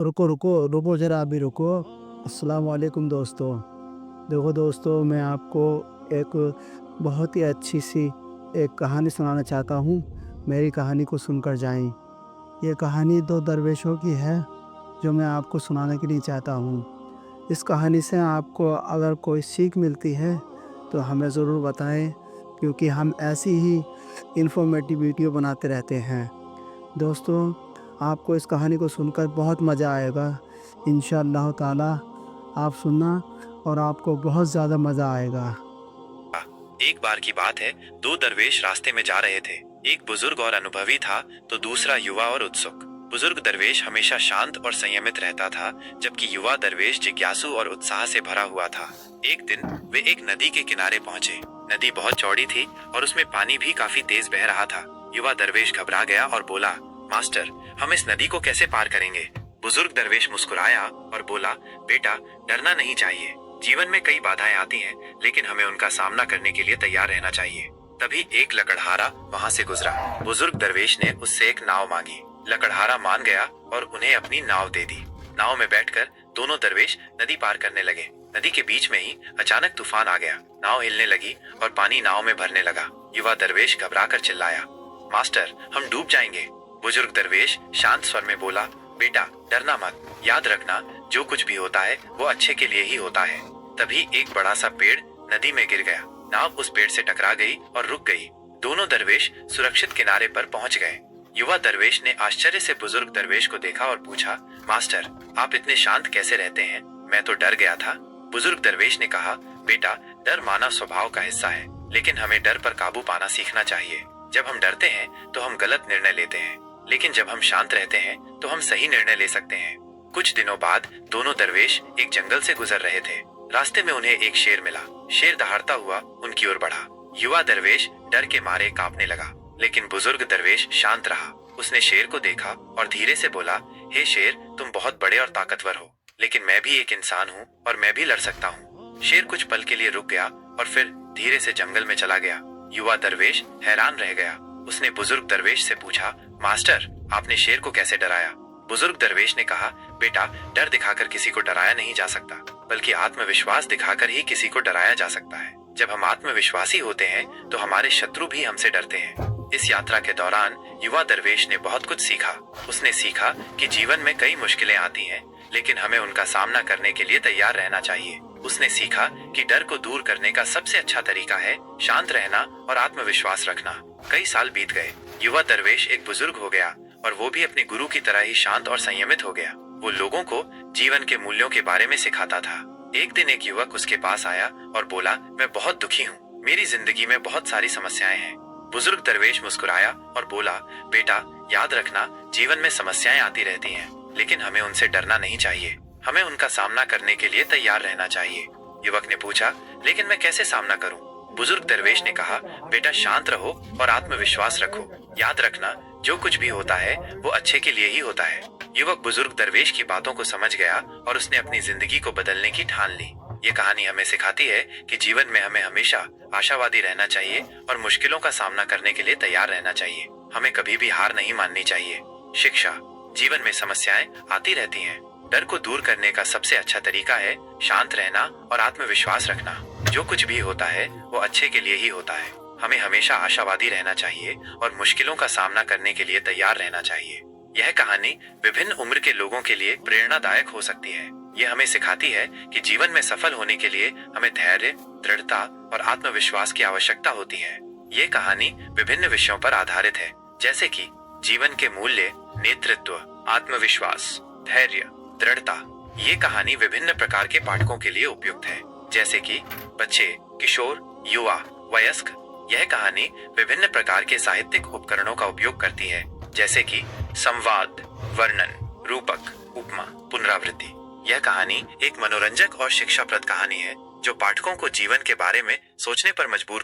रुको, रुको, रुको ज़रा अभी रुको। अस्सलाम वालेकुम दोस्तों। देखो दोस्तों, मैं आपको एक बहुत ही अच्छी-सी एक कहानी सुनाना चाहता हूँ। मेरी कहानी को सुनकर जाएँ। ये कहानी 2 दरवेशों की है, जो मैं आपको सुनाने के लिए चाहता हूँ। इस कहानी से आपको अगर कोई सीख मिलती है, तो हमें ज़रूर बताएँ, क्योंकि हम ऐसी ही इन्फॉर्मेटिव वीडियो बनाते रहते हैं। दोस्तों, आपको इस कहानी को सुनकर बहुत मज़ा आएगा। इंशाअल्लाह ताला आप सुनना और आपको बहुत ज़्यादा मज़ा आएगा। एक बार की बात है, दो दरवेश रास्ते में जा रहे थे। एक बुजुर्ग और अनुभवी था, तो दूसरा युवा और उत्सुक। बुजुर्ग दरवेश हमेशा शांत और संयमित रहता था, जबकि युवा दरवेश जिज्ञासु और उत्साह से भरा हुआ था। एक दिन वे एक नदी के किनारे पहुंचे। नदी बहुत चौड़ी थी और उसमें पानी भी काफी तेज बह रहा था। युवा दरवेश घबरा गया और बोला, मास्टर, हम इस नदी को कैसे पार करेंगे? बुजुर्ग दरवेश मुस्कुराया और बोला, बेटा, डरना नहीं चाहिए। जीवन में कई बाधाएं आती हैं, लेकिन हमें उनका सामना करने के लिए तैयार रहना चाहिए। तभी एक लकड़हारा वहां से गुजरा। बुजुर्ग दरवेश ने उससे एक नाव मांगी। लकड़हारा मान गया और उन्हें अपनी नाव दे दी। नाव में बैठकर दोनों दरवेश नदी पार करने लगे। नदी के बीच में ही अचानक तूफान आ गया। नाव हिलने लगी और पानी नाव में भरने लगा। युवा दरवेश घबराकर चिल्लाया, मास्टर, हम डूब जाएंगे। बुजुर्ग दरवेश शांत स्वर में बोला, बेटा, डरना मत। याद रखना, जो कुछ भी होता है वो अच्छे के लिए ही होता है। तभी एक बड़ा सा पेड़ नदी में गिर गया। नाव उस पेड़ से टकरा गई और रुक गई। दोनों दरवेश सुरक्षित किनारे पर पहुंच गए। युवा दरवेश ने आश्चर्य से बुजुर्ग दरवेश को देखा और पूछा, मास्टर, आप इतने शांत कैसे रहते हैं? मैं तो डर गया था। बुजुर्ग दरवेश ने कहा, बेटा, डर मानव स्वभाव का हिस्सा है, लेकिन हमें डर पर काबू पाना सीखना चाहिए। जब हम डरते हैं तो हम गलत निर्णय लेते हैं, लेकिन जब हम शांत रहते हैं तो हम सही निर्णय ले सकते हैं। कुछ दिनों बाद दोनों दरवेश एक जंगल से गुजर रहे थे। रास्ते में उन्हें एक शेर मिला। शेर दहाड़ता हुआ उनकी ओर बढ़ा। युवा दरवेश डर के मारे कांपने लगा, लेकिन बुजुर्ग दरवेश शांत रहा। उसने शेर को देखा और धीरे से बोला, हे शेर, तुम बहुत बड़े और ताकतवर हो, लेकिन मैं भी एक इंसान हूँ और मैं भी लड़ सकता हूँ। शेर कुछ पल के लिए रुक गया और फिर धीरे से जंगल में चला गया। युवा दरवेश हैरान रह गया। उसने बुजुर्ग दरवेश से पूछा, मास्टर, आपने शेर को कैसे डराया? बुजुर्ग दरवेश ने कहा, बेटा, डर दिखाकर किसी को डराया नहीं जा सकता, बल्कि आत्मविश्वास दिखाकर ही किसी को डराया जा सकता है। जब हम आत्मविश्वासी होते हैं तो हमारे शत्रु भी हमसे डरते हैं। इस यात्रा के दौरान युवा दरवेश ने बहुत कुछ सीखा। उसने सीखा कि जीवन में कई मुश्किलें आती हैं, लेकिन हमें उनका सामना करने के लिए तैयार रहना चाहिए। उसने सीखा कि डर को दूर करने का सबसे अच्छा तरीका है शांत रहना और आत्मविश्वास रखना। कई साल बीत गए। युवा दरवेश एक बुजुर्ग हो गया और वो भी अपने गुरु की तरह ही शांत और संयमित हो गया। वो लोगों को जीवन के मूल्यों के बारे में सिखाता था। एक दिन एक युवक उसके पास आया और बोला, मैं बहुत दुखी हूँ, मेरी जिंदगी में बहुत सारी समस्याएं हैं। बुजुर्ग दरवेश मुस्कुराया और बोला, बेटा, याद रखना, जीवन में समस्याएं आती रहती हैं, लेकिन हमें उनसे डरना नहीं चाहिए। हमें उनका सामना करने के लिए तैयार रहना चाहिए। युवक ने पूछा, लेकिन मैं कैसे सामना करूं? बुजुर्ग दरवेश ने कहा, बेटा, शांत रहो और आत्मविश्वास रखो। याद रखना, जो कुछ भी होता है वो अच्छे के लिए ही होता है। युवक बुजुर्ग दरवेश की बातों को समझ गया और उसने अपनी जिंदगी को बदलने की ठान ली। ये कहानी हमें सिखाती है कि जीवन में हमें हमेशा आशावादी रहना चाहिए और मुश्किलों का सामना करने के लिए तैयार रहना चाहिए। हमें कभी भी हार नहीं माननी चाहिए। शिक्षा, जीवन में समस्याएं आती रहती हैं। डर को दूर करने का सबसे अच्छा तरीका है शांत रहना और आत्मविश्वास रखना। जो कुछ भी होता है वो अच्छे के लिए ही होता है। हमें हमेशा आशावादी रहना चाहिए और मुश्किलों का सामना करने के लिए तैयार रहना चाहिए। यह कहानी विभिन्न उम्र के लोगों के लिए प्रेरणादायक हो सकती है। यह हमें सिखाती है कि जीवन में सफल होने के लिए हमें धैर्य, दृढ़ता और आत्मविश्वास की आवश्यकता होती है। ये कहानी विभिन्न विषयों पर आधारित है, जैसे कि जीवन के मूल्य, नेतृत्व, आत्मविश्वास, धैर्य, दृढ़ता। ये कहानी विभिन्न प्रकार के पाठकों के लिए उपयुक्त है, जैसे कि बच्चे, किशोर, युवा, वयस्क। यह कहानी विभिन्न प्रकार के साहित्यिक उपकरणों का उपयोग करती है, जैसे कि संवाद, वर्णन, रूपक, उपमा, पुनरावृत्ति। यह कहानी एक मनोरंजक और शिक्षाप्रद कहानी है, जो पाठकों को जीवन के बारे में सोचने पर मजबूर